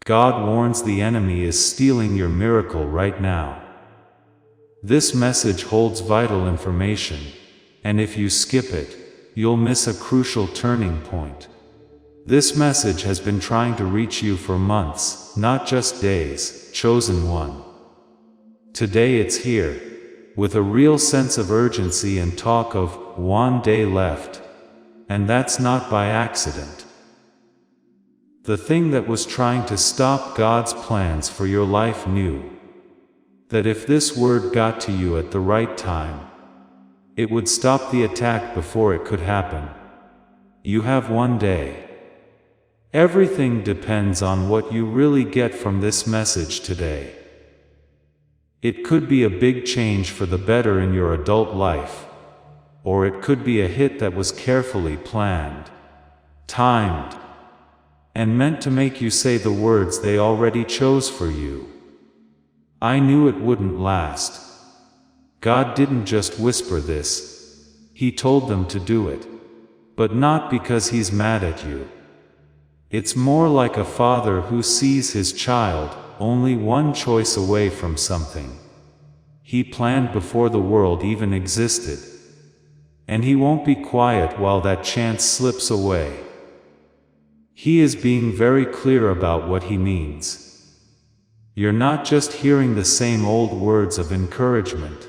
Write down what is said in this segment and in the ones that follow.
God warns the enemy is stealing your miracle right now. This message holds vital information, and if you skip it, you'll miss a crucial turning point. This message has been trying to reach you for months, not just days, chosen one. Today it's here, with a real sense of urgency and talk of one day left, and that's not by accident. The thing that was trying to stop God's plans for your life knew that if this word got to you at the right time, it would stop the attack before it could happen. You have one day. Everything depends on what you really get from this message today. It could be a big change for the better in your adult life, or it could be a hit that was carefully planned, timed, and meant to make you say the words they already chose for you. I knew it wouldn't last. God didn't just whisper this, He told them to do it. But not because He's mad at you. It's more like a father who sees his child only one choice away from something He planned before the world even existed. And He won't be quiet while that chance slips away. He is being very clear about what He means. You're not just hearing the same old words of encouragement.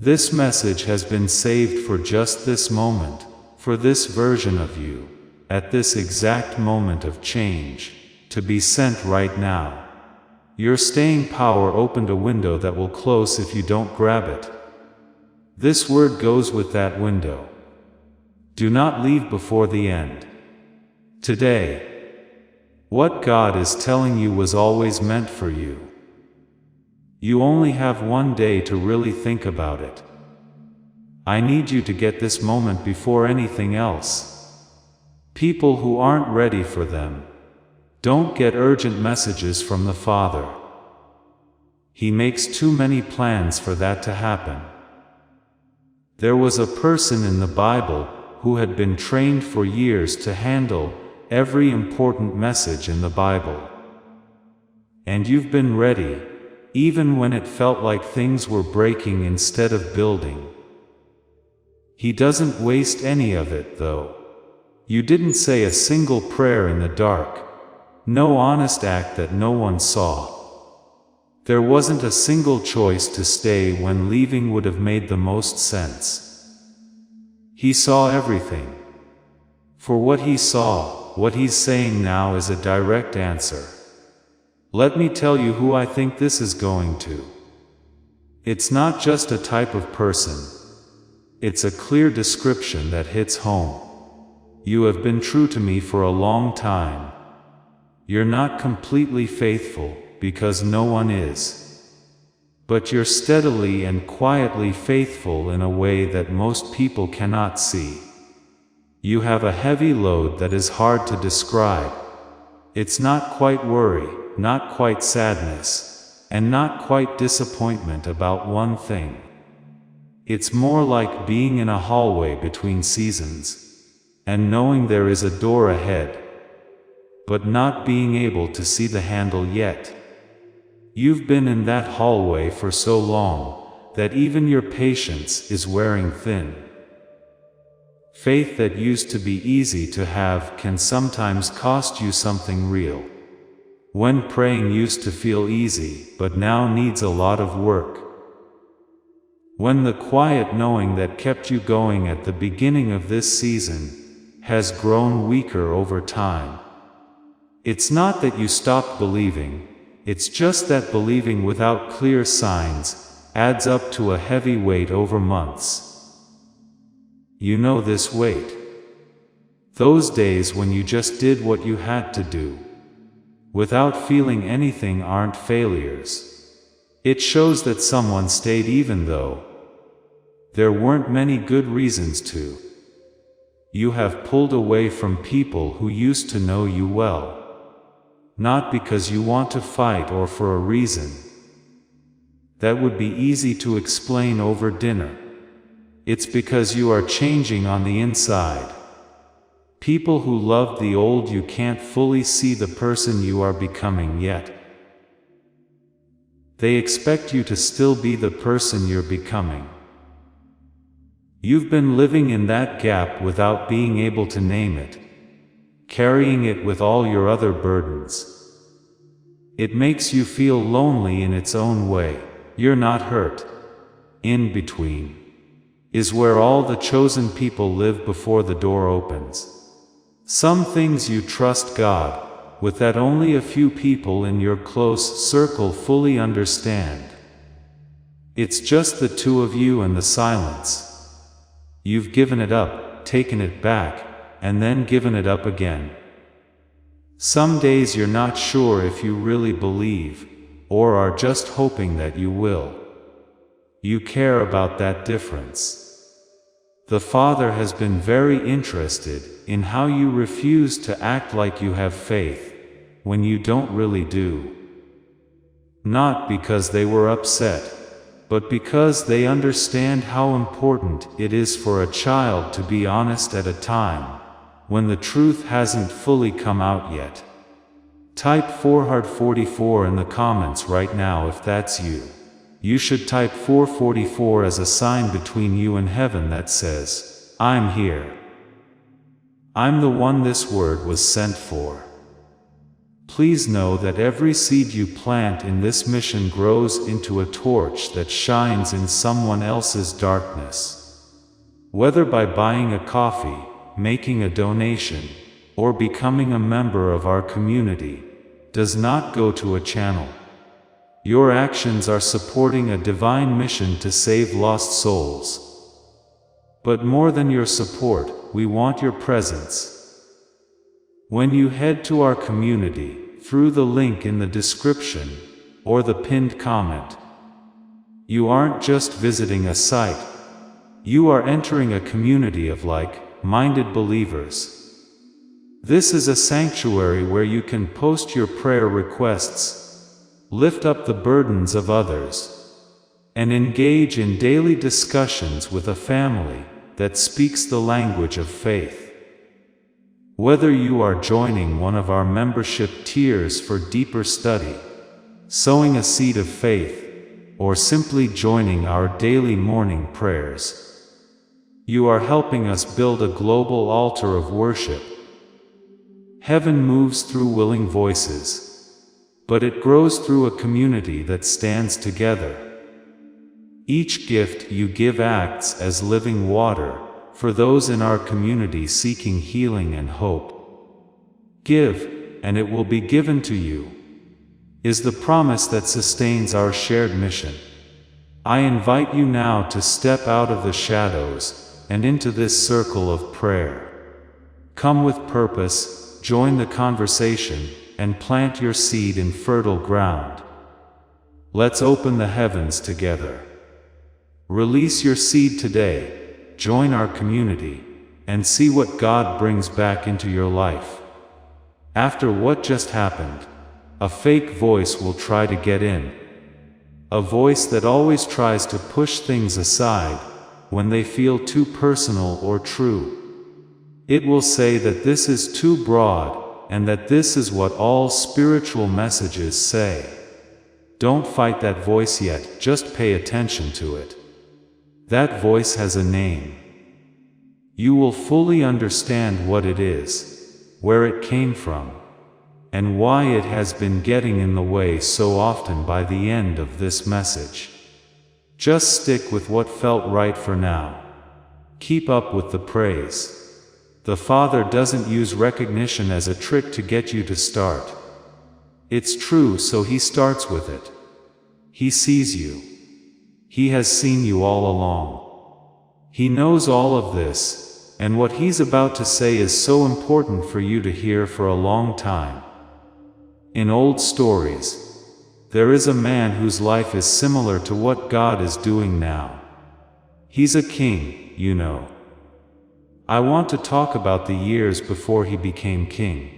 This message has been saved for just this moment, for this version of you, at this exact moment of change, to be sent right now. Your staying power opened a window that will close if you don't grab it. This word goes with that window. Do not leave before the end. Today, what God is telling you was always meant for you. You only have one day to really think about it. I need you to get this moment before anything else. People who aren't ready for them don't get urgent messages from the Father. He makes too many plans for that to happen. There was a person in the Bible who had been trained for years to handle every important message in the Bible. And you've been ready, even when it felt like things were breaking instead of building. He doesn't waste any of it, though. You didn't say a single prayer in the dark, no honest act that no one saw. There wasn't a single choice to stay when leaving would have made the most sense. He saw everything. For what He saw, what He's saying now is a direct answer. Let me tell you who I think this is going to. It's not just a type of person. It's a clear description that hits home. You have been true to me for a long time. You're not completely faithful, because no one is. But you're steadily and quietly faithful in a way that most people cannot see. You have a heavy load that is hard to describe. It's not quite worry, not quite sadness, and not quite disappointment about one thing. It's more like being in a hallway between seasons, and knowing there is a door ahead, but not being able to see the handle yet. You've been in that hallway for so long that even your patience is wearing thin. Faith that used to be easy to have can sometimes cost you something real. When praying used to feel easy, but now needs a lot of work. When the quiet knowing that kept you going at the beginning of this season has grown weaker over time. It's not that you stopped believing, it's just that believing without clear signs adds up to a heavy weight over months. You know this weight. Those days when you just did what you had to do, without feeling anything, aren't failures. It shows that someone stayed even though there weren't many good reasons to. You have pulled away from people who used to know you well. Not because you want to fight or for a reason that would be easy to explain over dinner. It's because you are changing on the inside. People who love the old you can't fully see the person you are becoming yet. They expect you to still be the person you're becoming. You've been living in that gap without being able to name it, carrying it with all your other burdens. It makes you feel lonely in its own way. You're not hurt. In between is where all the chosen people live before the door opens. Some things you trust God with that only a few people in your close circle fully understand. It's just the two of you and the silence. You've given it up, taken it back, and then given it up again. Some days you're not sure if you really believe, or are just hoping that you will. You care about that difference. The Father has been very interested in how you refuse to act like you have faith, when you don't really do. Not because they were upset, but because they understand how important it is for a child to be honest at a time when the truth hasn't fully come out yet. Type 444 in the comments right now if that's you. You should type 444 as a sign between you and heaven that says, I'm here. I'm the one this word was sent for. Please know that every seed you plant in this mission grows into a torch that shines in someone else's darkness. Whether by buying a coffee, making a donation, or becoming a member of our community, does not go to a channel. Your actions are supporting a divine mission to save lost souls. But more than your support, we want your presence. When you head to our community, through the link in the description, or the pinned comment, you aren't just visiting a site, you are entering a community of like-minded believers. This is a sanctuary where you can post your prayer requests, lift up the burdens of others, and engage in daily discussions with a family that speaks the language of faith. Whether you are joining one of our membership tiers for deeper study, sowing a seed of faith, or simply joining our daily morning prayers, you are helping us build a global altar of worship. Heaven moves through willing voices, but it grows through a community that stands together. Each gift you give acts as living water for those in our community seeking healing and hope. Give, and it will be given to you, is the promise that sustains our shared mission. I invite you now to step out of the shadows and into this circle of prayer. Come with purpose, join the conversation, and plant your seed in fertile ground. Let's open the heavens together. Release your seed today. Join our community, and see what God brings back into your life. After what just happened, a fake voice will try to get in. A voice that always tries to push things aside when they feel too personal or true. It will say that this is too broad, and that this is what all spiritual messages say. Don't fight that voice yet, just pay attention to it. That voice has a name. You will fully understand what it is, where it came from, and why it has been getting in the way so often by the end of this message. Just stick with what felt right for now. Keep up with the praise. The Father doesn't use recognition as a trick to get you to start. It's true, so He starts with it. He sees you. He has seen you all along. He knows all of this, and what He's about to say is so important for you to hear for a long time. In old stories, there is a man whose life is similar to what God is doing now. He's a king, you know. I want to talk about the years before he became king.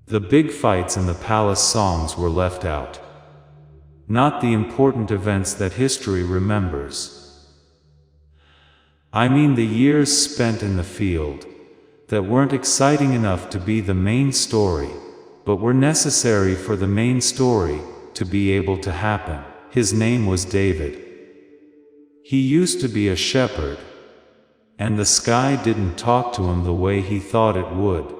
The big fights and the palace songs were left out. Not the important events that history remembers. I mean the years spent in the field, that weren't exciting enough to be the main story, but were necessary for the main story to be able to happen. His name was David. He used to be a shepherd, and the sky didn't talk to him the way he thought it would.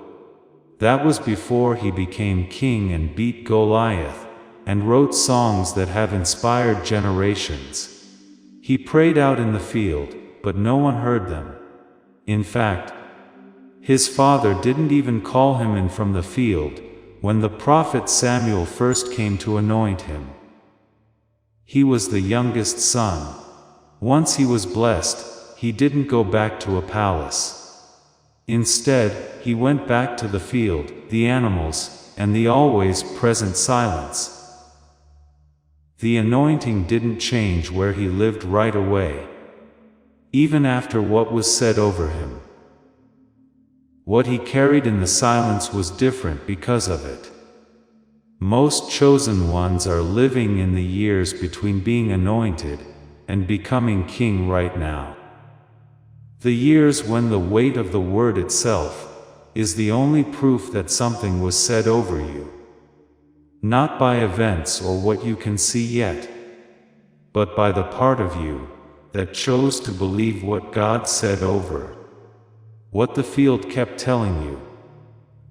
That was before he became king and beat Goliath, and wrote songs that have inspired generations. He prayed out in the field, but no one heard them. In fact, his father didn't even call him in from the field when the prophet Samuel first came to anoint him. He was the youngest son. Once he was blessed, he didn't go back to a palace. Instead, he went back to the field, the animals, and the always present silence. The anointing didn't change where he lived right away, even after what was said over him. What he carried in the silence was different because of it. Most chosen ones are living in the years between being anointed and becoming king right now. The years when the weight of the word itself is the only proof that something was said over you. Not by events or what you can see yet, but by the part of you that chose to believe what God said over what the field kept telling you.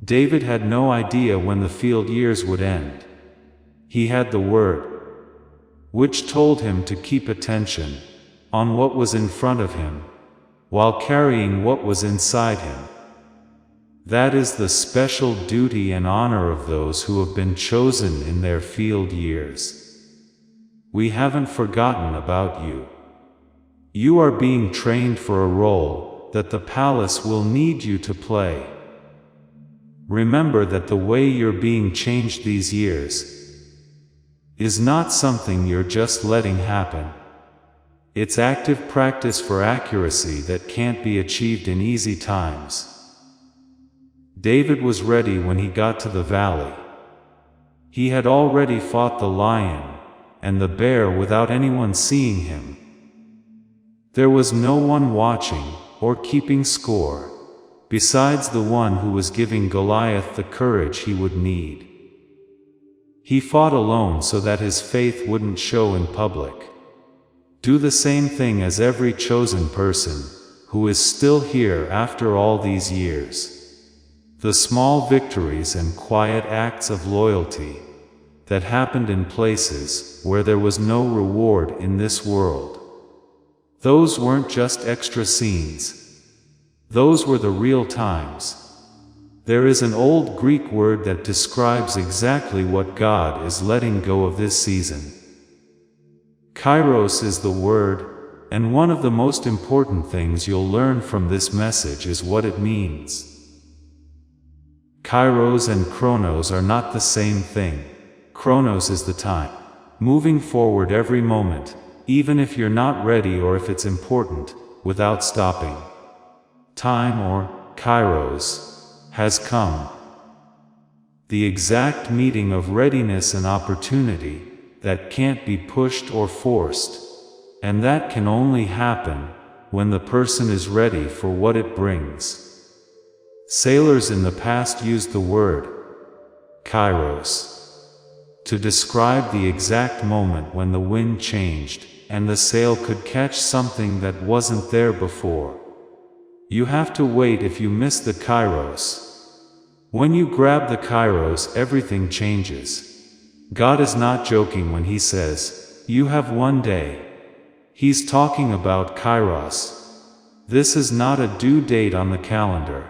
David had no idea when the field years would end. He had the word, which told him to keep attention on what was in front of him, while carrying what was inside him. That is the special duty and honor of those who have been chosen in their field years. We haven't forgotten about you. You are being trained for a role that the palace will need you to play. Remember that the way you're being changed these years is not something you're just letting happen. It's active practice for accuracy that can't be achieved in easy times. David was ready when he got to the valley. He had already fought the lion and the bear without anyone seeing him. There was no one watching or keeping score, besides the one who was giving Goliath the courage he would need. He fought alone so that his faith wouldn't show in public. Do the same thing as every chosen person who is still here after all these years. The small victories and quiet acts of loyalty that happened in places where there was no reward in this world. Those weren't just extra scenes. Those were the real times. There is an old Greek word that describes exactly what God is letting go of this season. Kairos is the word, and one of the most important things you'll learn from this message is what it means. Kairos and Chronos are not the same thing. Chronos is the time, moving forward every moment, even if you're not ready or if it's important, without stopping. Time, or Kairos, has come. The exact meeting of readiness and opportunity that can't be pushed or forced, and that can only happen when the person is ready for what it brings. Sailors in the past used the word Kairos to describe the exact moment when the wind changed and the sail could catch something that wasn't there before. You have to wait if you miss the Kairos. When you grab the Kairos, everything changes. God is not joking when he says, "You have one day." He's talking about Kairos. This is not a due date on the calendar.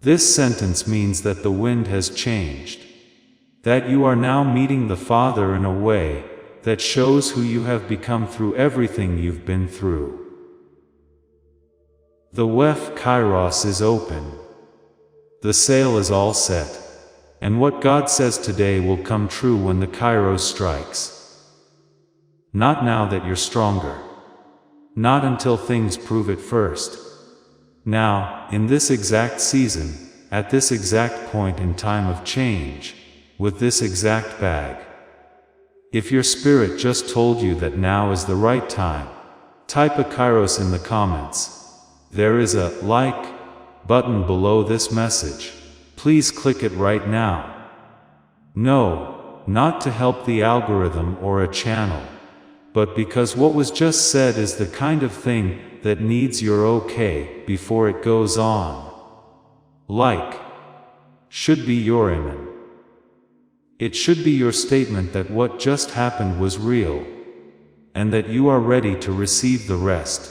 This sentence means that the wind has changed. That you are now meeting the Father in a way that shows who you have become through everything you've been through. The Wef Kairos is open. The sail is all set. And what God says today will come true when the Kairos strikes. Not now that you're stronger. Not until things prove it first. Now, in this exact season, at this exact point in time of change, with this exact bag. If your spirit just told you that now is the right time, type a Kairos in the comments. There is a like button below this message. Please click it right now. No, not to help the algorithm or a channel, but because what was just said is the kind of thing that needs your okay before it goes on. Like should be your amen. It should be your statement that what just happened was real, and that you are ready to receive the rest.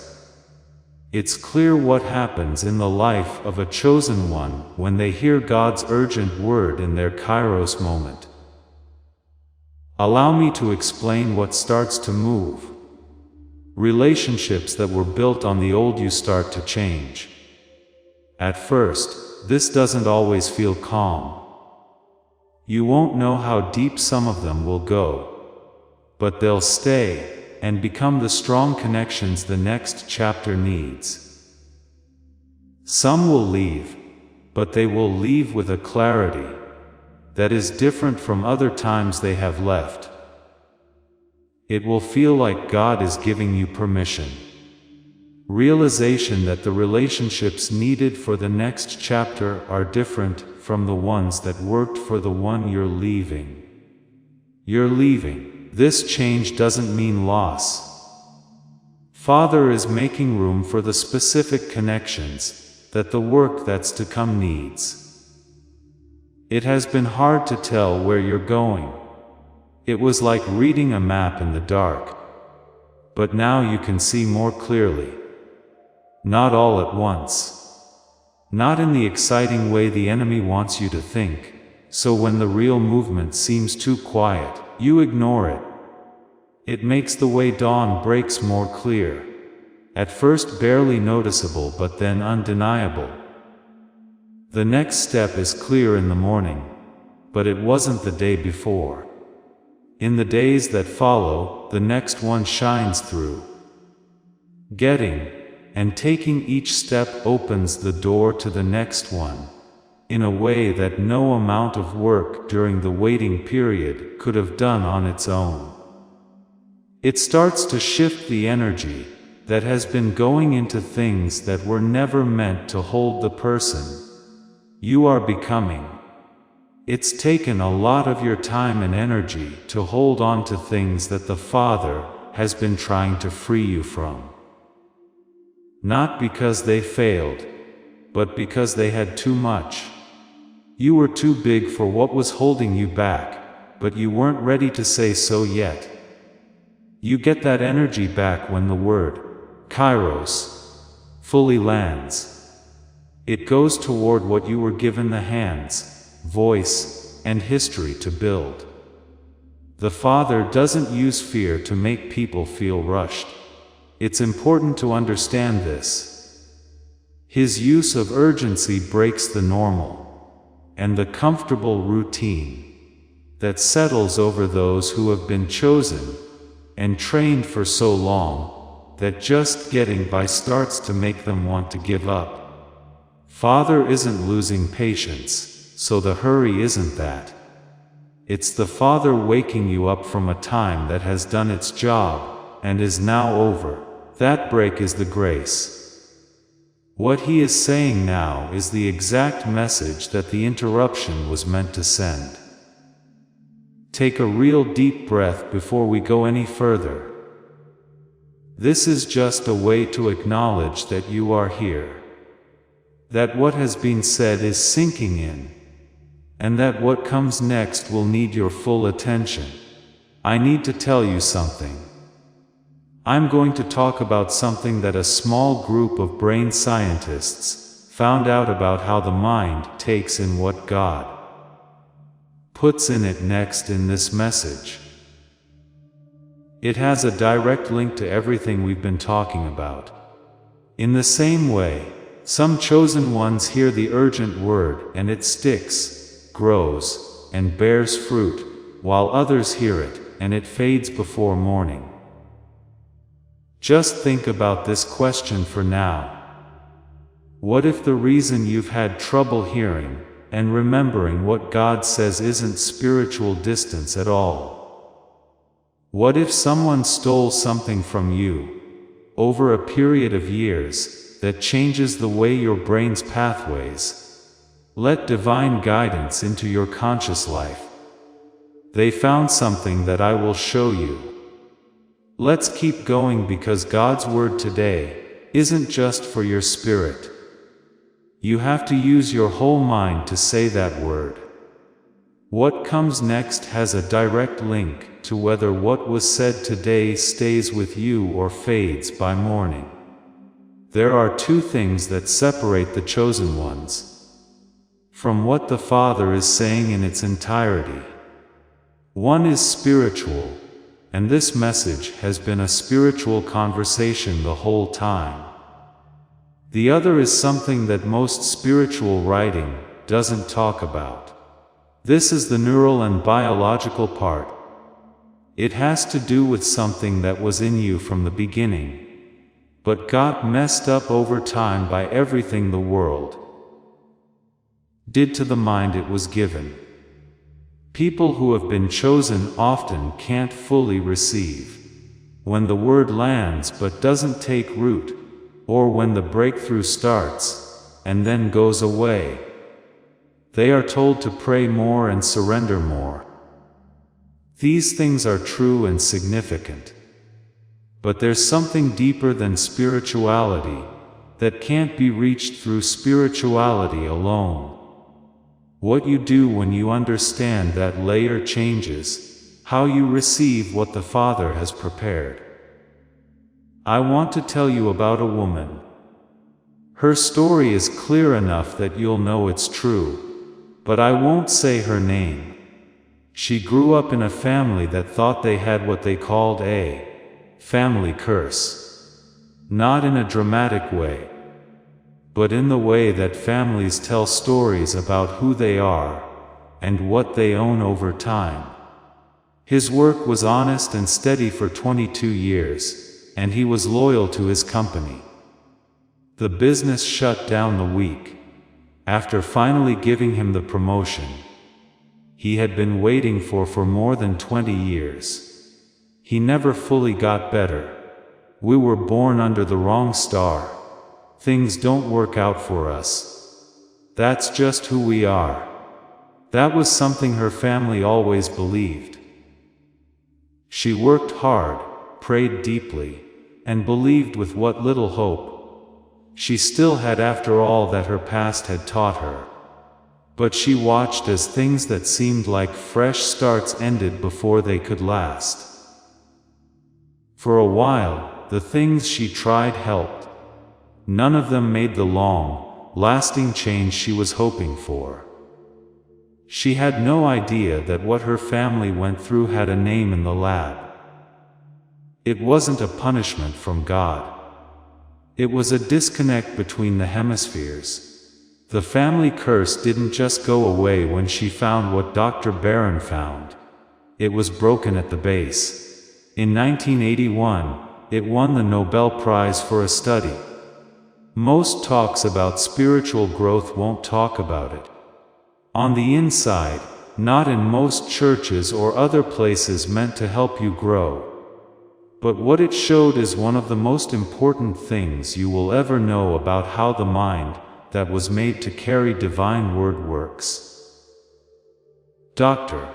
It's clear what happens in the life of a chosen one when they hear God's urgent word in their Kairos moment. Allow me to explain what starts to move. Relationships that were built on the old you start to change. At first, this doesn't always feel calm. You won't know how deep some of them will go, but they'll stay and become the strong connections the next chapter needs. Some will leave, but they will leave with a clarity that is different from other times they have left. It will feel like God is giving you permission. Realization that the relationships needed for the next chapter are different from the ones that worked for the one you're leaving. You're leaving. This change doesn't mean loss. Father is making room for the specific connections that the work that's to come needs. It has been hard to tell where you're going. It was like reading a map in the dark. But now you can see more clearly. Not all at once. Not in the exciting way the enemy wants you to think, so when the real movement seems too quiet, you ignore it. It makes the way dawn breaks more clear. At first barely noticeable but then undeniable. The next step is clear in the morning, but it wasn't the day before. In the days that follow, the next one shines through. Getting and taking each step opens the door to the next one, in a way that no amount of work during the waiting period could have done on its own. It starts to shift the energy that has been going into things that were never meant to hold the person you are becoming. It's taken a lot of your time and energy to hold on to things that the Father has been trying to free you from. Not because they failed, but because they had too much. You were too big for what was holding you back, but you weren't ready to say so yet. You get that energy back when the word, Kairos, fully lands. It goes toward what you were given the hands, voice, and history to build. The Father doesn't use fear to make people feel rushed. It's important to understand this. His use of urgency breaks the normal and the comfortable routine that settles over those who have been chosen and trained for so long that just getting by starts to make them want to give up. Father isn't losing patience, so the hurry isn't that. It's the Father waking you up from a time that has done its job and is now over. That break is the grace. What he is saying now is the exact message that the interruption was meant to send. Take a real deep breath before we go any further. This is just a way to acknowledge that you are here. That what has been said is sinking in. And that what comes next will need your full attention. I need to tell you something. I'm going to talk about something that a small group of brain scientists found out about how the mind takes in what God puts in it next in this message. It has a direct link to everything we've been talking about. In the same way, some chosen ones hear the urgent word and it sticks, grows, and bears fruit, while others hear it and it fades before morning. Just think about this question for now. What if the reason you've had trouble hearing and remembering what God says isn't spiritual distance at all? What if someone stole something from you over a period of years, that changes the way your brain's pathways. Let divine guidance into your conscious life. They found something that I will show you. Let's keep going, because God's word today isn't just for your spirit. You have to use your whole mind to say that word. What comes next has a direct link to whether what was said today stays with you or fades by morning. There are two things that separate the chosen ones from what the Father is saying in its entirety. One is spiritual, and this message has been a spiritual conversation the whole time. The other is something that most spiritual writing doesn't talk about. This is the neural and biological part. It has to do with something that was in you from the beginning, but got messed up over time by everything the world did to the mind it was given. People who have been chosen often can't fully receive when the word lands but doesn't take root, or when the breakthrough starts and then goes away. They are told to pray more and surrender more. These things are true and significant. But there's something deeper than spirituality that can't be reached through spirituality alone. What you do when you understand that layer changes how you receive what the Father has prepared. I want to tell you about a woman. Her story is clear enough that you'll know it's true. But I won't say her name. She grew up in a family that thought they had what they called a family curse. Not in a dramatic way, but in the way that families tell stories about who they are and what they own over time. His work was honest and steady for 22 years, and he was loyal to his company. The business shut down the week after finally giving him the promotion he had been waiting for more than 20 years. He never fully got better. We were born under the wrong star. Things don't work out for us. That's just who we are. That was something her family always believed. She worked hard, prayed deeply, and believed with what little hope she still had after all that her past had taught her. But she watched as things that seemed like fresh starts ended before they could last. For a while, the things she tried helped. None of them made the long, lasting change she was hoping for. She had no idea that what her family went through had a name in the lab. It wasn't a punishment from God. It was a disconnect between the hemispheres. The family curse didn't just go away when she found what Dr. Barron found. It was broken at the base. In 1981, it won the Nobel Prize for a study. Most talks about spiritual growth won't talk about it. On the inside, not in most churches or other places meant to help you grow. But what it showed is one of the most important things you will ever know about how the mind that was made to carry divine word works. Dr.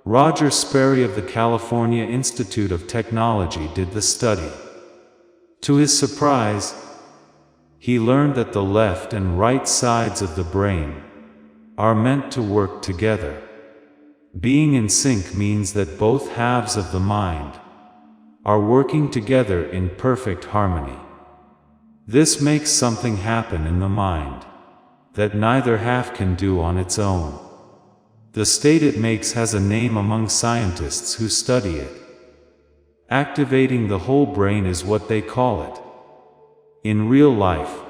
Roger Sperry of the California Institute of Technology did the study. To his surprise, he learned that the left and right sides of the brain are meant to work together. Being in sync means that both halves of the mind are working together in perfect harmony. This makes something happen in the mind that neither half can do on its own. The state it makes has a name among scientists who study it. Activating the whole brain is what they call it. In real life,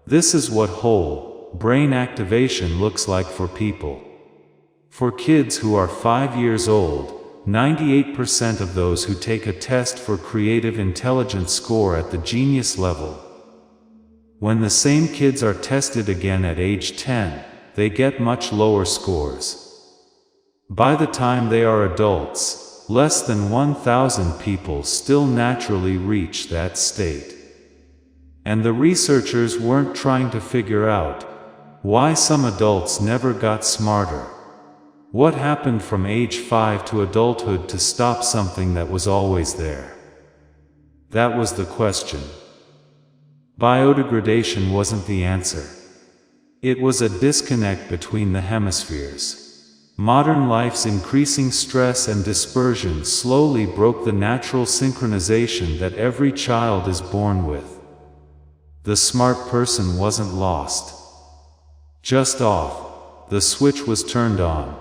this is what whole brain activation looks like for people. For kids who are 5 years old, 98% of those who take a test for creative intelligence score at the genius level. When the same kids are tested again at age 10, they get much lower scores. By the time they are adults, less than 1,000 people still naturally reach that state. And the researchers weren't trying to figure out why some adults never got smarter. What happened from age 5 to adulthood to stop something that was always there? That was the question. Biodegradation wasn't the answer. It was a disconnect between the hemispheres. Modern life's increasing stress and dispersion slowly broke the natural synchronization that every child is born with. The smart person wasn't lost. Just off. The switch was turned on.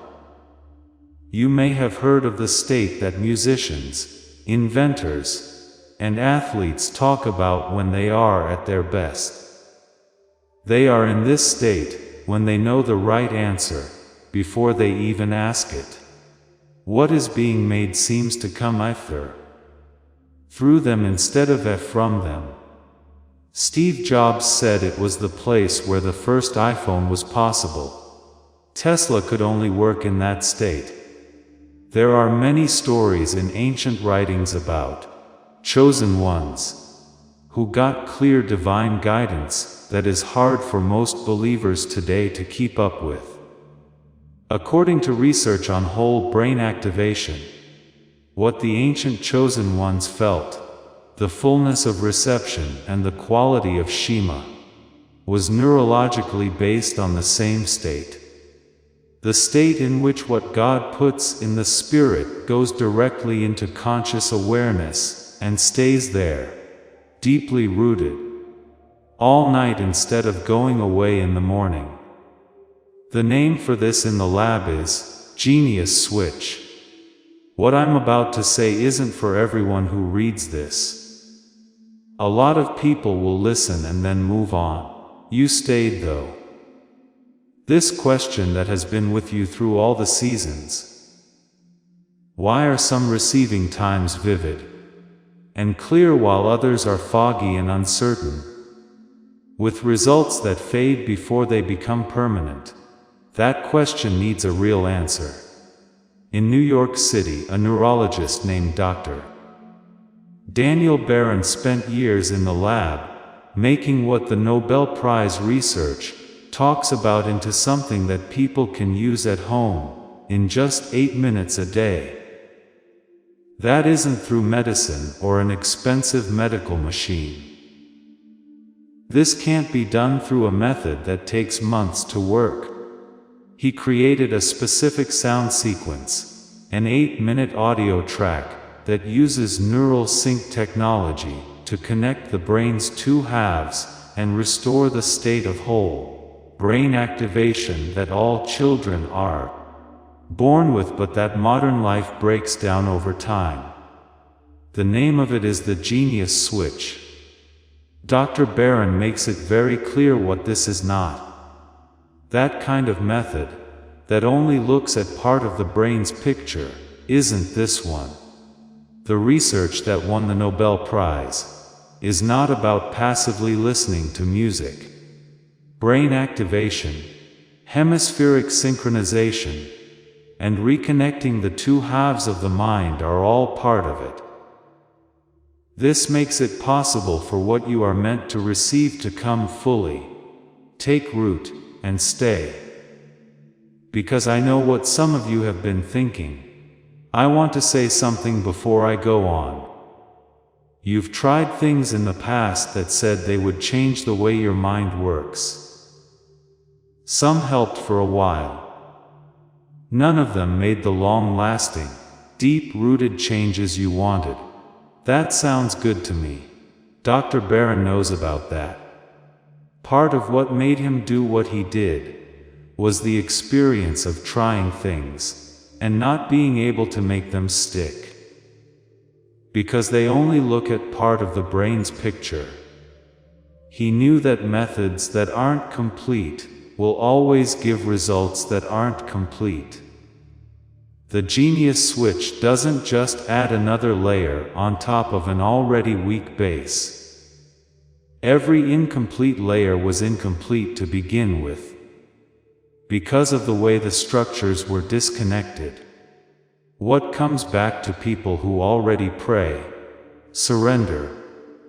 You may have heard of the state that musicians, inventors, and athletes talk about when they are at their best. They are in this state when they know the right answer before they even ask it. What is being made seems to come either through them instead of from them. Steve Jobs said it was the place where the first iPhone was possible. Tesla could only work in that state. There are many stories in ancient writings about chosen ones who got clear divine guidance that is hard for most believers today to keep up with. According to research on whole brain activation, what the ancient chosen ones felt, the fullness of reception and the quality of Shema, was neurologically based on the same state. The state in which what God puts in the spirit goes directly into conscious awareness and stays there, deeply rooted, all night instead of going away in the morning. The name for this in the lab is genius switch. What I'm about to say isn't for everyone who reads this. A lot of people will listen and then move on. You stayed though. This question that has been with you through all the seasons. Why are some receiving times vivid and clear while others are foggy and uncertain, with results that fade before they become permanent? That question needs a real answer. In New York City, a neurologist named Dr. Daniel Barron spent years in the lab, making what the Nobel Prize research talks about into something that people can use at home, in just 8 minutes a day. That isn't through medicine or an expensive medical machine. This can't be done through a method that takes months to work. He created a specific sound sequence, an 8-minute audio track, that uses neural sync technology to connect the brain's two halves and restore the state of whole brain activation that all children are born with, but that modern life breaks down over time. The name of it is the genius switch. Dr. Barron makes it very clear what this is not. That kind of method, that only looks at part of the brain's picture, isn't this one. The research that won the Nobel Prize is not about passively listening to music. Brain activation, hemispheric synchronization, and reconnecting the two halves of the mind are all part of it. This makes it possible for what you are meant to receive to come fully, take root, and stay. Because I know what some of you have been thinking. I want to say something before I go on. You've tried things in the past that said they would change the way your mind works. Some helped for a while. None of them made the long-lasting, deep-rooted changes you wanted. That sounds good to me. Dr. Barron knows about that. Part of what made him do what he did was the experience of trying things and not being able to make them stick. Because they only look at part of the brain's picture. He knew that methods that aren't complete will always give results that aren't complete. The genius switch doesn't just add another layer on top of an already weak base. Every incomplete layer was incomplete to begin with, because of the way the structures were disconnected. What comes back to people who already pray, surrender,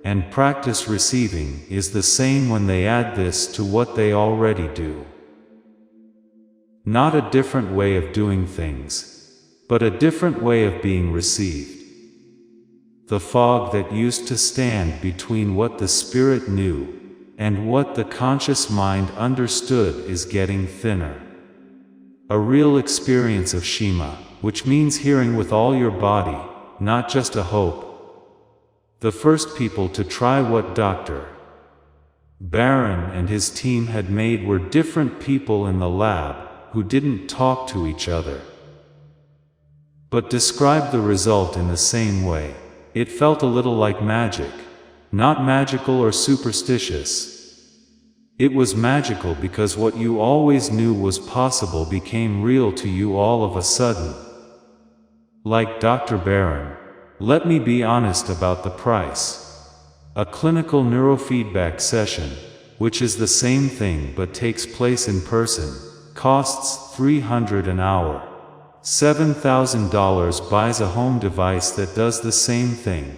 and practice receiving is the same when they add this to what they already do. Not a different way of doing things, but a different way of being received. The fog that used to stand between what the Spirit knew and what the conscious mind understood is getting thinner. A real experience of Shema, which means hearing with all your body, not just a hope. The first people to try what Dr. Barron and his team had made were different people in the lab who didn't talk to each other, but described the result in the same way. It felt a little like magic, not magical or superstitious. It was magical because what you always knew was possible became real to you all of a sudden. Like Dr. Barron, let me be honest about the price. A clinical neurofeedback session, which is the same thing but takes place in person, costs $300 an hour. $7,000 buys a home device that does the same thing.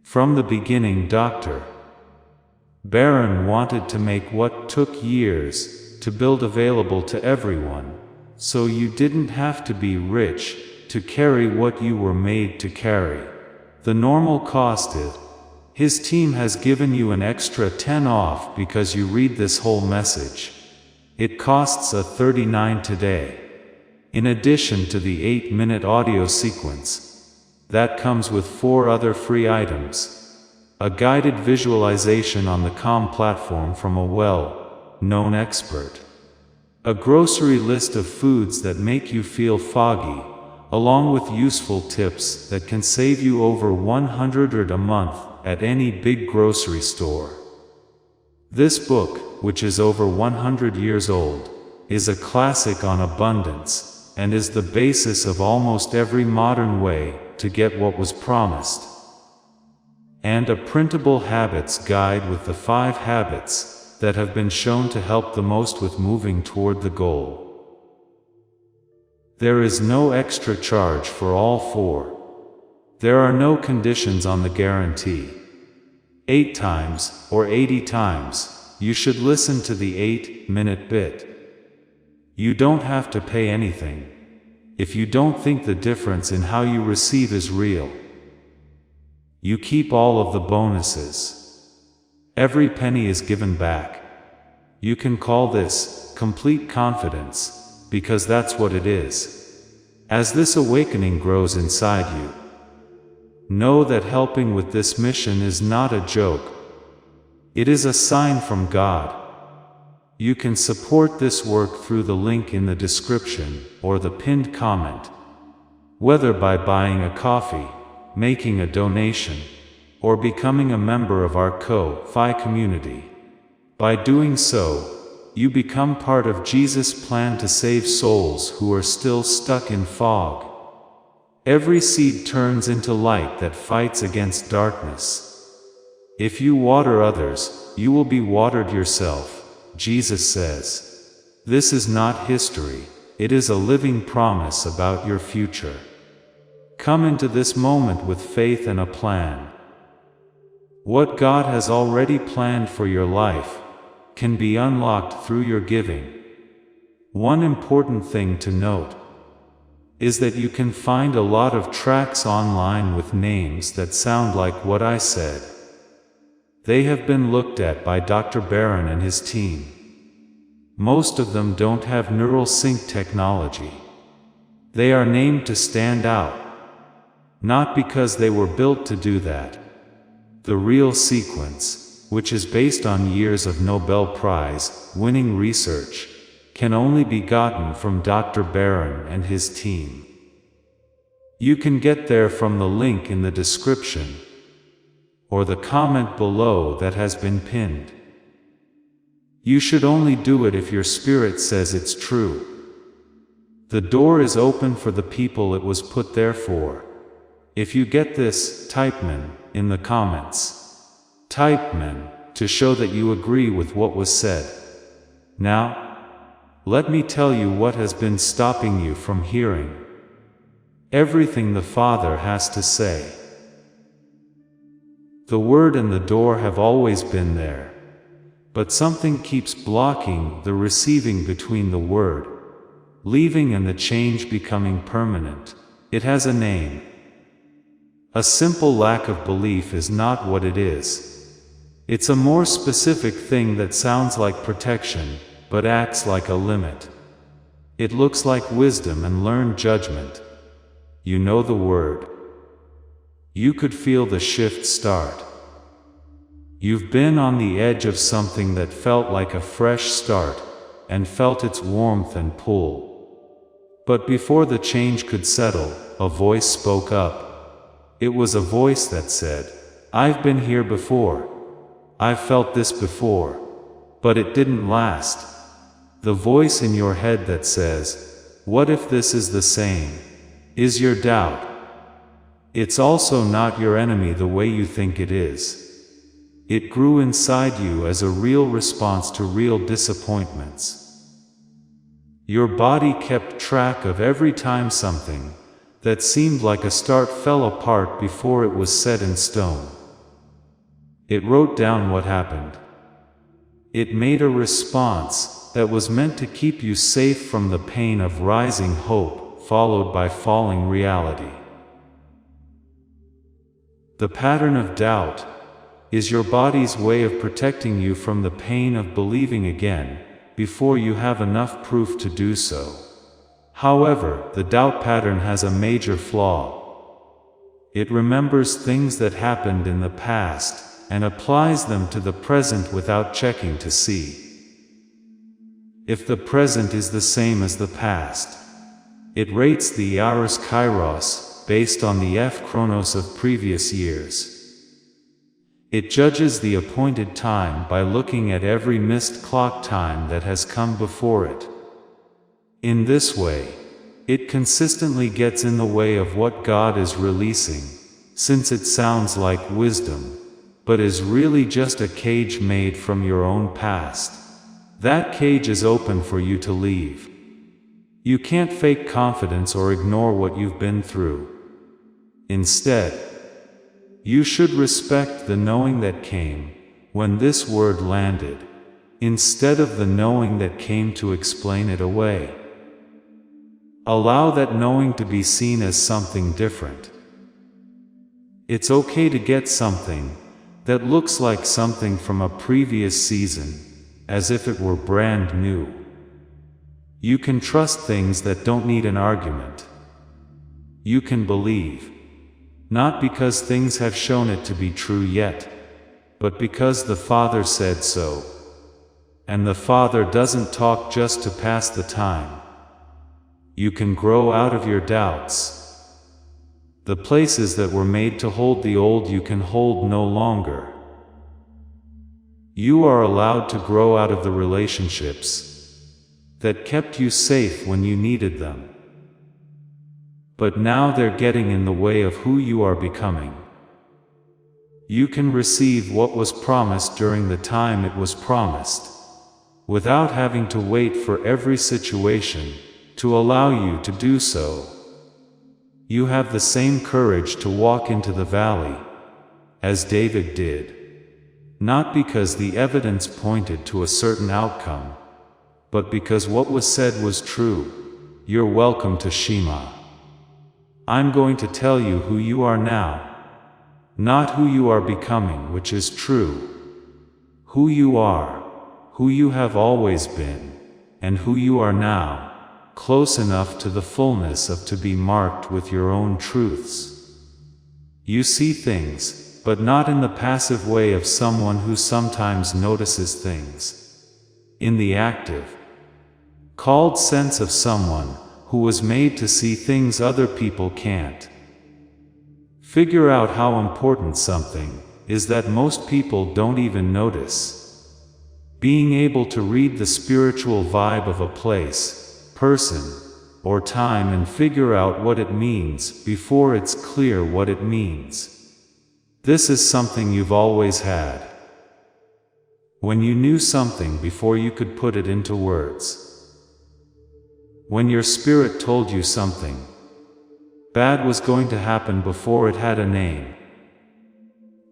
From the beginning, Dr. Barron wanted to make what took years to build available to everyone, so you didn't have to be rich to carry what you were made to carry. The normal cost is, his team has given you an extra 10 off because you read this whole message. It costs a $39 today. In addition to the 8-minute audio sequence, that comes with 4 other free items. A guided visualization on the Calm platform from a well-known expert. A grocery list of foods that make you feel foggy, along with useful tips that can save you over $100 a month at any big grocery store. This book, which is over 100 years old, is a classic on abundance, and is the basis of almost every modern way to get what was promised. And a printable habits guide with the 5 habits that have been shown to help the most with moving toward the goal. There is no extra charge for all 4. There are no conditions on the guarantee. 8 times, or 80 times, you should listen to the 8-minute bit. You don't have to pay anything if you don't think the difference in how you receive is real. You keep all of the bonuses. Every penny is given back. You can call this complete confidence, because that's what it is. As this awakening grows inside you, know that helping with this mission is not a joke. It is a sign from God. You can support this work through the link in the description or the pinned comment, whether by buying a coffee, making a donation, or becoming a member of our Ko-Fi community. By doing so, you become part of Jesus' plan to save souls who are still stuck in fog. Every seed turns into light that fights against darkness. If you water others, you will be watered yourself, Jesus says. This is not history, it is a living promise about your future. Come into this moment with faith and a plan. What God has already planned for your life can be unlocked through your giving. One important thing to note is that you can find a lot of tracks online with names that sound like what I said. They have been looked at by Dr. Barron and his team. Most of them don't have neural sync technology. They are named to stand out, not because they were built to do that. The real sequence, which is based on years of Nobel Prize-winning research, can only be gotten from Dr. Barron and his team. You can get there from the link in the description, or the comment below that has been pinned. You should only do it if your spirit says it's true. The door is open for the people it was put there for. If you get this, type "men" in the comments. Type "men" to show that you agree with what was said. Now, let me tell you what has been stopping you from hearing everything the Father has to say. The word and the door have always been there. But something keeps blocking the receiving between the word, leaving and the change becoming permanent. It has a name. A simple lack of belief is not what it is. It's a more specific thing that sounds like protection, but acts like a limit. It looks like wisdom and learned judgment. You know the word. You could feel the shift start. You've been on the edge of something that felt like a fresh start, and felt its warmth and pull. But before the change could settle, a voice spoke up. It was a voice that said, "I've been here before. I've felt this before." But it didn't last. The voice in your head that says, "What if this is the same?" is your doubt. It's also not your enemy the way you think it is. It grew inside you as a real response to real disappointments. Your body kept track of every time something that seemed like a start fell apart before it was set in stone. It wrote down what happened. It made a response that was meant to keep you safe from the pain of rising hope, followed by falling reality. The pattern of doubt is your body's way of protecting you from the pain of believing again, before you have enough proof to do so. However, the doubt pattern has a major flaw. It remembers things that happened in the past, and applies them to the present without checking to see if the present is the same as the past. It rates the Iaros Kairos, based on the Chronos of previous years. It judges the appointed time by looking at every missed clock time that has come before it. In this way, it consistently gets in the way of what God is releasing, since it sounds like wisdom, but is really just a cage made from your own past. That cage is open for you to leave. You can't fake confidence or ignore what you've been through. Instead, you should respect the knowing that came when this word landed, instead of the knowing that came to explain it away. Allow that knowing to be seen as something different. It's okay to get something that looks like something from a previous season, as if it were brand new. You can trust things that don't need an argument. You can believe. Not because things have shown it to be true yet, but because the Father said so. And the Father doesn't talk just to pass the time. You can grow out of your doubts. The places that were made to hold the old you can hold no longer. You are allowed to grow out of the relationships that kept you safe when you needed them. But now they're getting in the way of who you are becoming. You can receive what was promised during the time it was promised, without having to wait for every situation to allow you to do so. You have the same courage to walk into the valley as David did, not because the evidence pointed to a certain outcome, but because what was said was true. You're welcome to Shema. I'm going to tell you who you are now, not who you are becoming, which is true. Who you are, who you have always been, and who you are now, close enough to the fullness of to be marked with your own truths. You see things, but not in the passive way of someone who sometimes notices things. In the active, called sense of someone who was made to see things other people can't. Figure out how important something is that most people don't even notice. Being able to read the spiritual vibe of a place, person, or time and figure out what it means before it's clear what it means. This is something you've always had. When you knew something before you could put it into words. When your spirit told you something bad was going to happen before it had a name.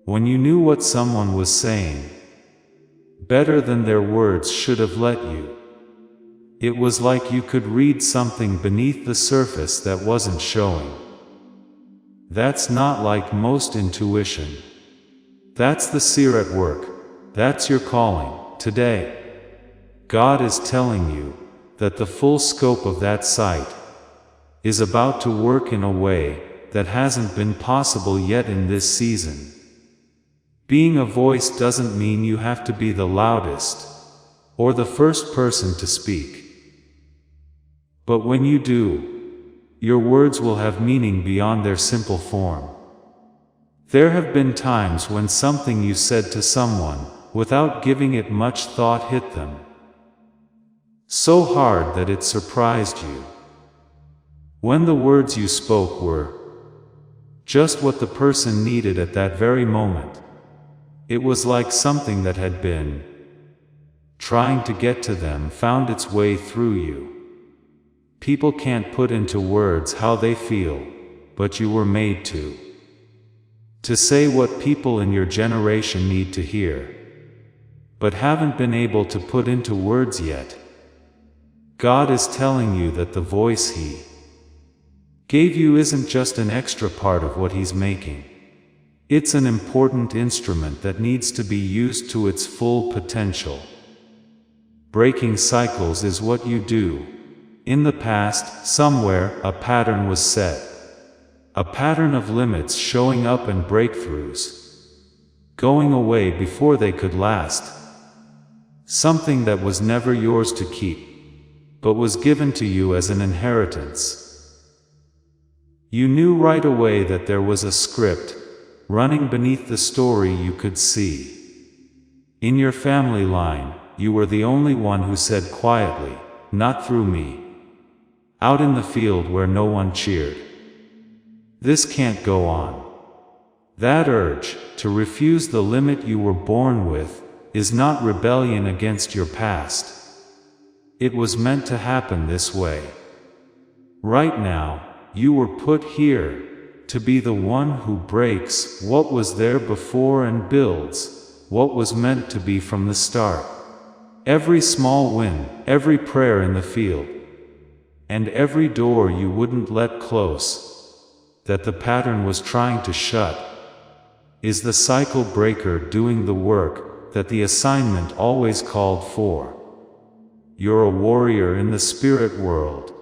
When you knew what someone was saying, better than their words should have let you. It was like you could read something beneath the surface that wasn't showing. That's not like most intuition. That's the seer at work. That's your calling. Today, God is telling you that the full scope of that sight is about to work in a way that hasn't been possible yet in this season. Being a voice doesn't mean you have to be the loudest or the first person to speak. But when you do, your words will have meaning beyond their simple form. There have been times when something you said to someone, without giving it much thought, hit them so hard that it surprised you. When the words you spoke were just what the person needed at that very moment. It was like something that had been trying to get to them found its way through you. People can't put into words how they feel, but you were made to say what people in your generation need to hear, but haven't been able to put into words yet. God is telling you that the voice He gave you isn't just an extra part of what He's making. It's an important instrument that needs to be used to its full potential. Breaking cycles is what you do. In the past, somewhere, a pattern was set. A pattern of limits showing up and breakthroughs going away before they could last. Something that was never yours to keep, but was given to you as an inheritance. You knew right away that there was a script running beneath the story you could see. In your family line, you were the only one who said quietly, "Not through me." Out in the field where no one cheered, "This can't go on." That urge to refuse the limit you were born with is not rebellion against your past. It was meant to happen this way. Right now, you were put here to be the one who breaks what was there before and builds what was meant to be from the start. Every small win, every prayer in the field, and every door you wouldn't let close, that the pattern was trying to shut, is the cycle breaker doing the work that the assignment always called for. You're a warrior in the spirit world.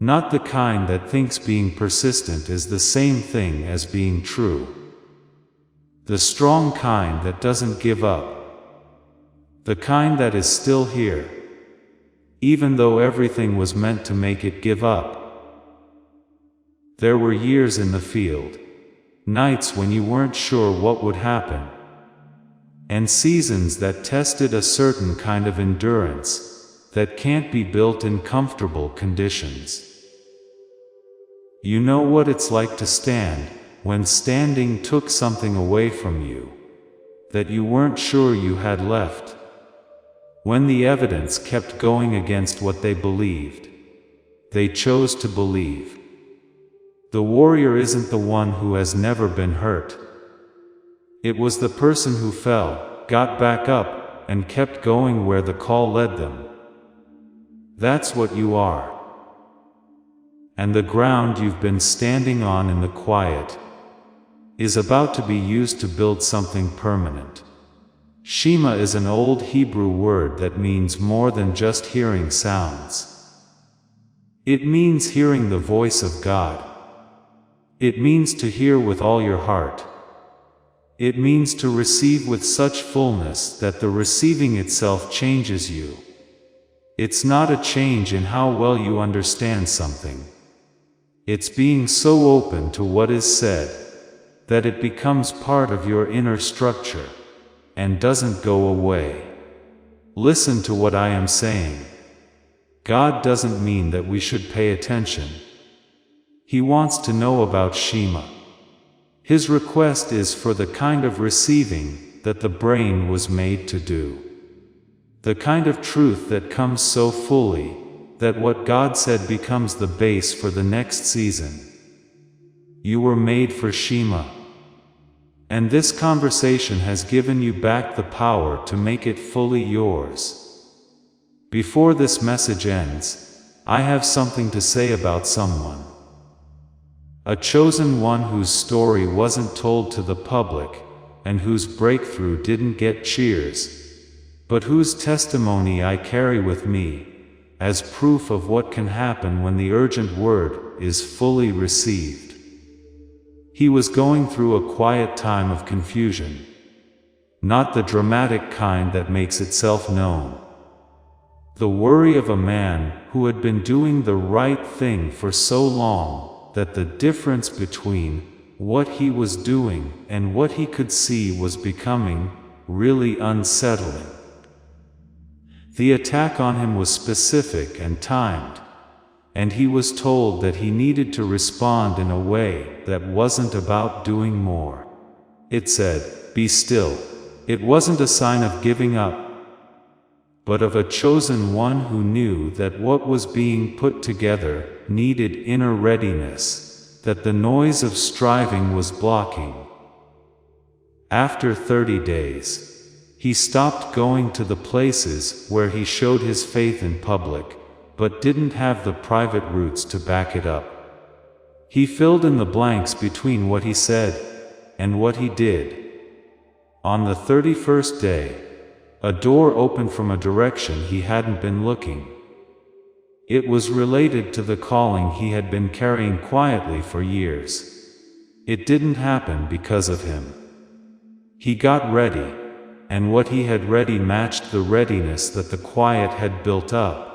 Not the kind that thinks being persistent is the same thing as being true. The strong kind that doesn't give up. The kind that is still here, even though everything was meant to make it give up. There were years in the field, nights when you weren't sure what would happen, and seasons that tested a certain kind of endurance that can't be built in comfortable conditions. You know what it's like to stand when standing took something away from you that you weren't sure you had left. When the evidence kept going against what they believed, they chose to believe. The warrior isn't the one who has never been hurt. It was the person who fell, got back up, and kept going where the call led them. That's what you are. And the ground you've been standing on in the quiet is about to be used to build something permanent. Shema is an old Hebrew word that means more than just hearing sounds. It means hearing the voice of God. It means to hear with all your heart. It means to receive with such fullness that the receiving itself changes you. It's not a change in how well you understand something. It's being so open to what is said that it becomes part of your inner structure and doesn't go away. Listen to what I am saying. God doesn't mean that we should pay attention. He wants to know about Shema. His request is for the kind of receiving that the brain was made to do. The kind of truth that comes so fully that what God said becomes the base for the next season. You were made for Shema. And this conversation has given you back the power to make it fully yours. Before this message ends, I have something to say about someone. A chosen one whose story wasn't told to the public, and whose breakthrough didn't get cheers, but whose testimony I carry with me, as proof of what can happen when the urgent word is fully received. He was going through a quiet time of confusion. Not the dramatic kind that makes itself known. The worry of a man who had been doing the right thing for so long that the difference between what he was doing and what he could see was becoming really unsettling. The attack on him was specific and timed, and he was told that he needed to respond in a way that wasn't about doing more. It said, "Be still." It wasn't a sign of giving up, but of a chosen one who knew that what was being put together needed inner readiness, that the noise of striving was blocking. After 30 days, he stopped going to the places where he showed his faith in public, but didn't have the private roots to back it up. He filled in the blanks between what he said and what he did. On the 31st day, a door opened from a direction he hadn't been looking. It was related to the calling he had been carrying quietly for years. It didn't happen because of him. He got ready, and what he had ready matched the readiness that the quiet had built up.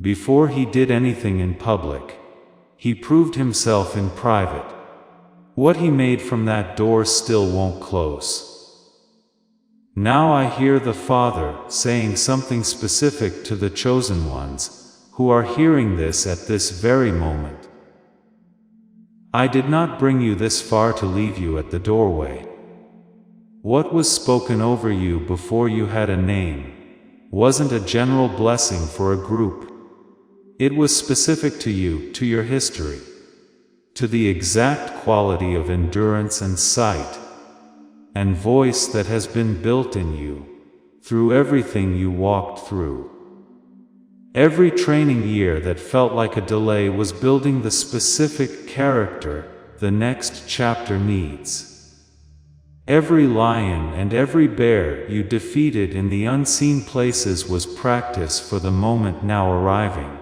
Before he did anything in public, he proved himself in private. What he made from that door still won't close. Now I hear the Father saying something specific to the chosen ones, who are hearing this at this very moment. I did not bring you this far to leave you at the doorway. What was spoken over you before you had a name wasn't a general blessing for a group. It was specific to you, to your history, to the exact quality of endurance and sight and voice that has been built in you through everything you walked through. Every training year that felt like a delay was building the specific character the next chapter needs. Every lion and every bear you defeated in the unseen places was practice for the moment now arriving.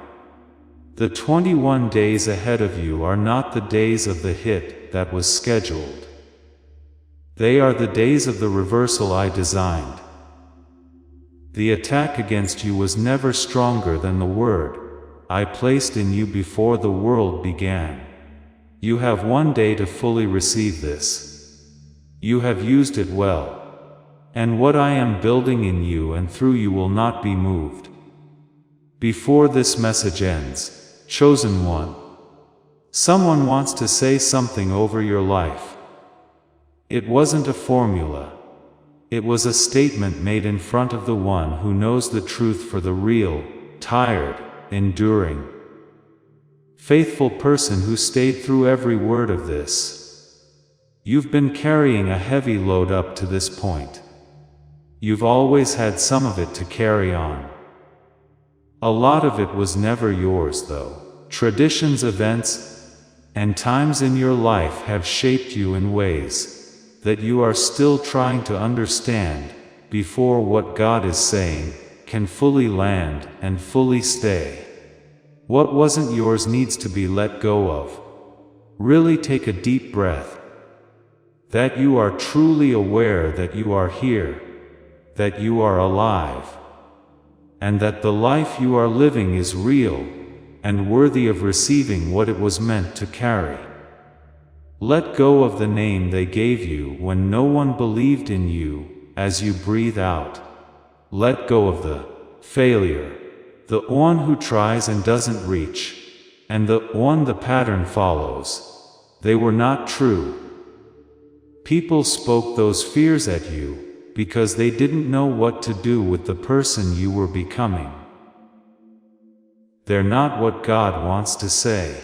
The 21 days ahead of you are not the days of the hit that was scheduled. They are the days of the reversal I designed. The attack against you was never stronger than the word I placed in you before the world began. You have one day to fully receive this. You have used it well. And what I am building in you and through you will not be moved. Before this message ends, chosen one, someone wants to say something over your life. It wasn't a formula. It was a statement made in front of the one who knows the truth for the real, tired, enduring, faithful person who stayed through every word of this. You've been carrying a heavy load up to this point. You've always had some of it to carry on. A lot of it was never yours though. Traditions, events, and times in your life have shaped you in ways that you are still trying to understand before what God is saying can fully land and fully stay. What wasn't yours needs to be let go of. Really take a deep breath. That you are truly aware that you are here, that you are alive, and that the life you are living is real and worthy of receiving what it was meant to carry. Let go of the name they gave you when no one believed in you as you breathe out. Let go of the failure, the one who tries and doesn't reach, and the one the pattern follows. They were not true. People spoke those fears at you because they didn't know what to do with the person you were becoming. They're not what God wants to say.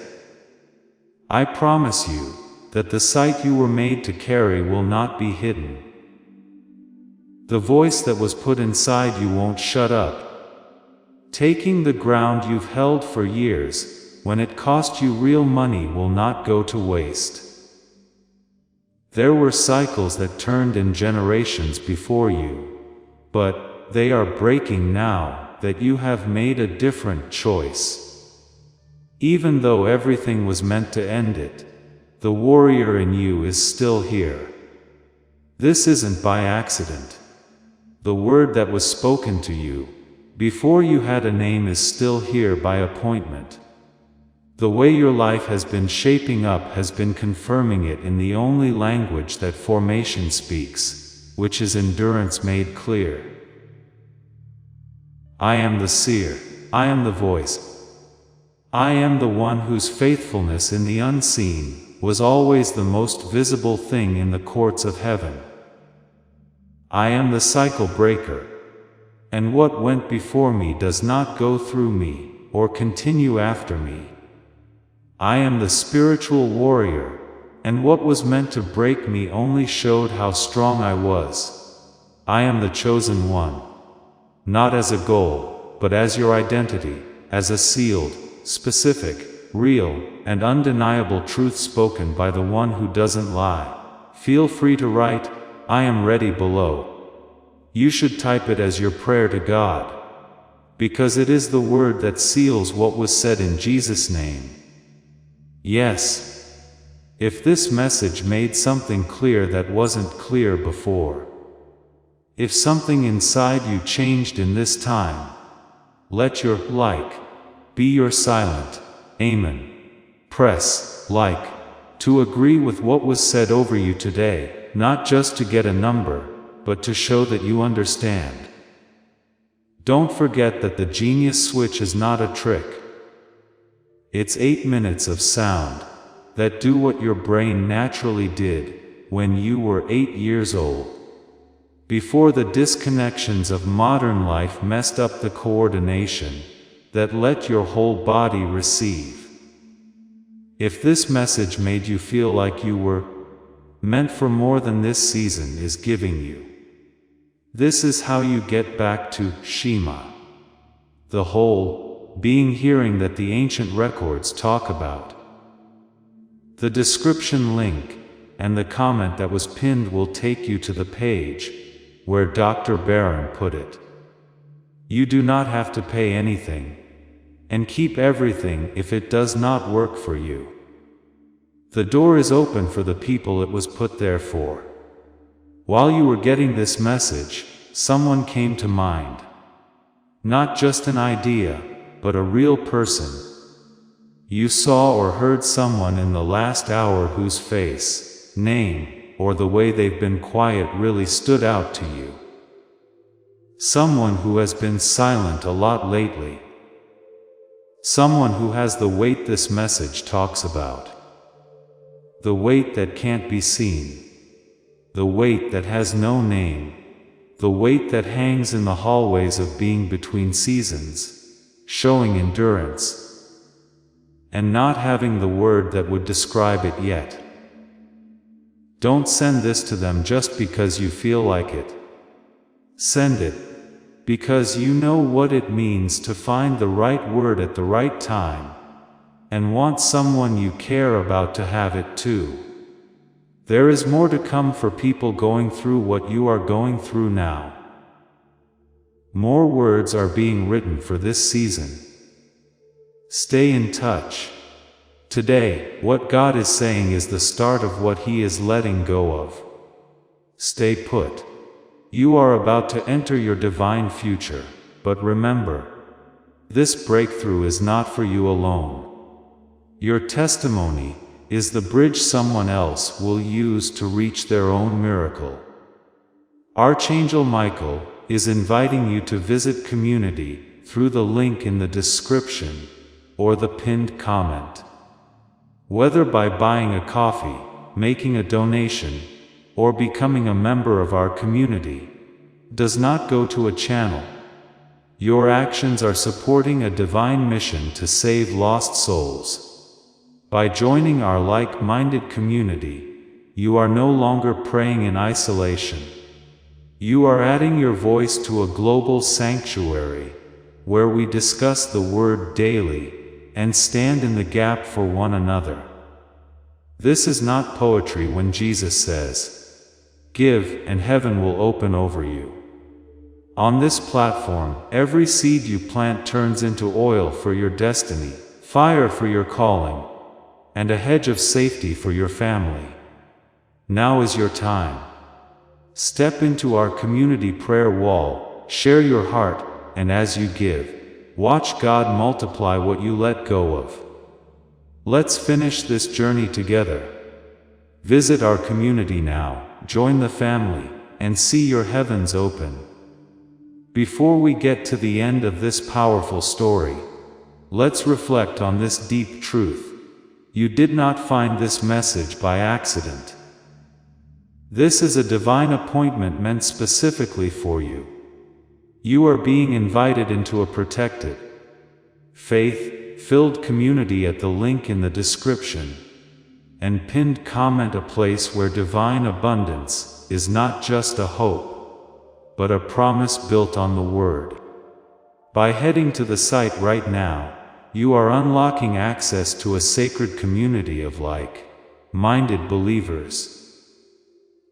I promise you that the sight you were made to carry will not be hidden. The voice that was put inside you won't shut up. Taking the ground you've held for years, when it cost you real money, will not go to waste. There were cycles that turned in generations before you, but they are breaking now that you have made a different choice. Even though everything was meant to end it, the warrior in you is still here. This isn't by accident. The word that was spoken to you, before you had a name, is still here by appointment. The way your life has been shaping up has been confirming it in the only language that formation speaks, which is endurance made clear. I am the seer. I am the voice. I am the one whose faithfulness in the unseen was always the most visible thing in the courts of heaven. I am the cycle breaker, and what went before me does not go through me, or continue after me. I am the spiritual warrior, and what was meant to break me only showed how strong I was. I am the chosen one, not as a goal, but as your identity, as a sealed, specific, real, and undeniable truth spoken by the one who doesn't lie. Feel free to write, I am ready below. You should type it as your prayer to God, because it is the word that seals what was said in Jesus' name. Yes. If this message made something clear that wasn't clear before, if something inside you changed in this time, let your like be your silent amen. Press like to agree with what was said over you today, not just to get a number, but to show that you understand. Don't forget that the genius switch is not a trick. It's 8 minutes of sound that do what your brain naturally did when you were 8 years old, before the disconnections of modern life messed up the coordination that let your whole body receive. If this message made you feel like you were meant for more than this season is giving you, this is how you get back to Shema, the whole being hearing that the ancient records talk about. The description link and the comment that was pinned will take you to the page where Dr. Barron put it. You do not have to pay anything, and keep everything if it does not work for you. The door is open for the people it was put there for. While you were getting this message, someone came to mind. Not just an idea, but a real person. You saw or heard someone in the last hour whose face, name, or the way they've been quiet really stood out to you. Someone who has been silent a lot lately. Someone who has the weight this message talks about. The weight that can't be seen. The weight that has no name. The weight that hangs in the hallways of being between seasons, showing endurance, and not having the word that would describe it yet. Don't send this to them just because you feel like it. Send it because you know what it means to find the right word at the right time, and want someone you care about to have it too. There is more to come for people going through what you are going through now. More words are being written for this season. Stay in touch. Today, what God is saying is the start of what He is letting go of. Stay put. You are about to enter your divine future, but remember, this breakthrough is not for you alone. Your testimony is the bridge someone else will use to reach their own miracle. Archangel Michael is inviting you to visit community through the link in the description or the pinned comment. Whether by buying a coffee, making a donation, or becoming a member of our community, does not go to a channel. Your actions are supporting a divine mission to save lost souls. By joining our like-minded community, you are no longer praying in isolation. You are adding your voice to a global sanctuary, where we discuss the Word daily, and stand in the gap for one another. This is not poetry when Jesus says, "Give, and heaven will open over you." On this platform, every seed you plant turns into oil for your destiny, fire for your calling, and a hedge of safety for your family. Now is your time. Step into our community prayer wall, share your heart, and as you give, watch God multiply what you let go of. Let's finish this journey together. Visit our community now, join the family, and see your heavens open. Before we get to the end of this powerful story, let's reflect on this deep truth. You did not find this message by accident. This is a divine appointment meant specifically for you. You are being invited into a protected, faith-filled community at the link in the description, and pinned comment, a place where divine abundance is not just a hope, but a promise built on the Word. By heading to the site right now, you are unlocking access to a sacred community of like-minded believers.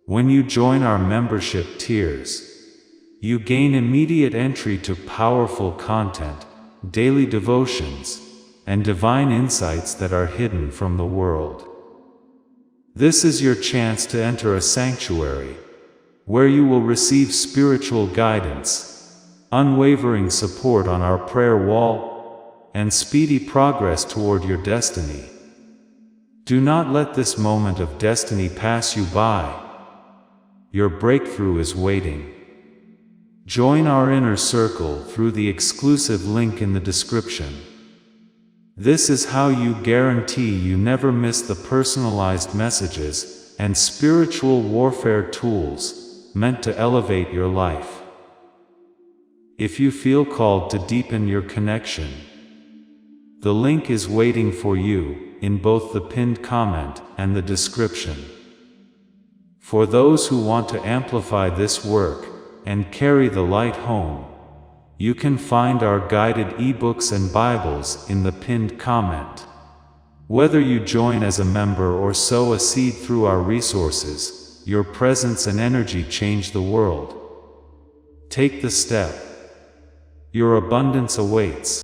When you join our membership tiers, you gain immediate entry to powerful content, daily devotions, and divine insights that are hidden from the world. This is your chance to enter a sanctuary, where you will receive spiritual guidance, unwavering support on our prayer wall, and speedy progress toward your destiny. Do not let this moment of destiny pass you by. Your breakthrough is waiting. Join our inner circle through the exclusive link in the description. This is how you guarantee you never miss the personalized messages and spiritual warfare tools meant to elevate your life. If you feel called to deepen your connection, the link is waiting for you in both the pinned comment and the description. For those who want to amplify this work and carry the light home, you can find our guided ebooks and Bibles in the pinned comment. Whether you join as a member or sow a seed through our resources, your presence and energy change the world. Take the step. Your abundance awaits.